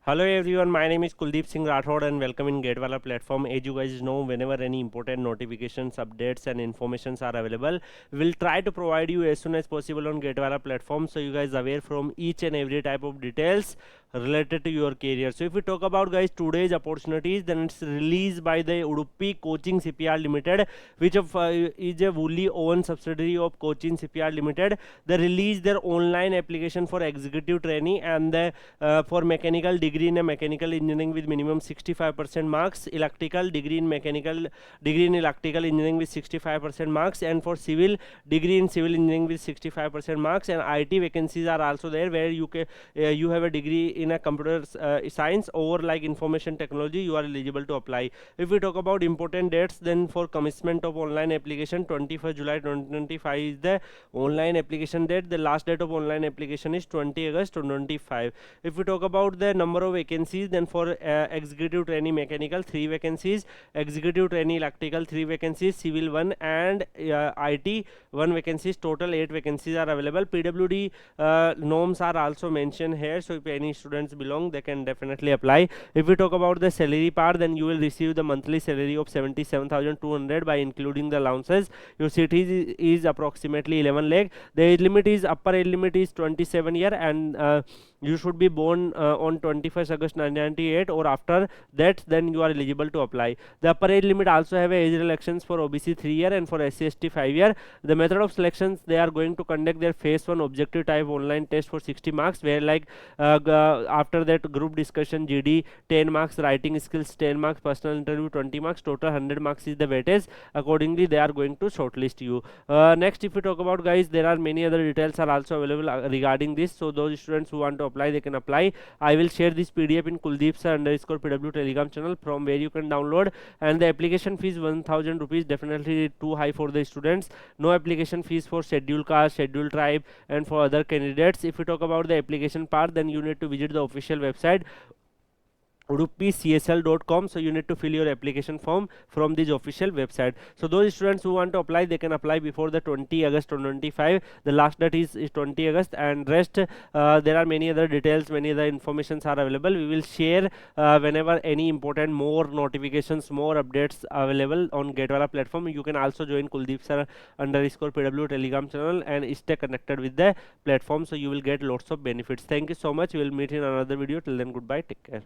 Hello everyone, my name is 𝐂𝐤𝐴𝐮𝐫𝐬𝐞 and welcome in 𝐂𝐤𝐬 platform. As you guys know, whenever any important notifications, updates and informations are available, we'll try to provide you as soon as possible on 𝐂𝐤𝐬 platform, so you guys are aware from each and every type of details related to your career. So if we talk about guys today's opportunities, then it's released by the Udupi Cochin Shipyard Limited, which is a wholly owned subsidiary of Cochin Shipyard Limited. They released their online application for executive trainee and for mechanical degree in a mechanical engineering with minimum 65% marks, electrical degree in electrical engineering with 65% marks, and for civil degree in civil engineering with 65% marks. And IT vacancies are also there, where you have a degree in a computer science or like information technology, you are eligible to apply. If we talk about important dates, then for commencement of online application, 21st July 2025 is the online application date. The last date of online application is 20 August 2025. If we talk about the number of vacancies, then for executive trainee mechanical 3 vacancies, executive trainee electrical 3 vacancies, civil 1, and IT 1 vacancies. Total 8 vacancies are available. PWD norms are also mentioned here, so if any students belong, they can definitely apply. If we talk about the salary part, then you will receive the monthly salary of 77,200 by including the allowances. Your city is approximately 11 lakh. The age limit is, upper age limit is 27 year, and you should be born on 21st August 1998 or after that, then you are eligible to apply. The upper age limit also have a age elections for OBC 3 year and for SC/ST 5 year. The method of selections, they are going to conduct their phase 1 objective type online test for 60 marks, where like after that group discussion GD 10 marks, writing skills 10 marks, personal interview 20 marks, total 100 marks is the weightage. Accordingly they are going to shortlist you. Next, if we talk about guys, there are many other details are also available regarding this, so those students who want to apply, they can apply. I will share this PDF in 𝐂𝐤𝐴𝐻_PW Telegram channel, from where you can download. And the application fees 1000 rupees, definitely too high for the students. No application fees for scheduled caste, scheduled tribe, and for other candidates. If we talk about the application part, then you need to visit the official website udupcsl.com. so you need to fill your application form from this official website. So those students who want to apply, they can apply before the 20 August 2025. The last date is 20 August, and rest there are many other details, many other informations are available. We will share whenever any important more notifications, more updates available on 𝐂𝐤𝐬 platform. You can also join 𝐂𝐤𝐴𝐻_PW Telegram channel and stay connected with the platform, so you will get lots of benefits. Thank you so much. We will meet in another video. Till then, goodbye, take care.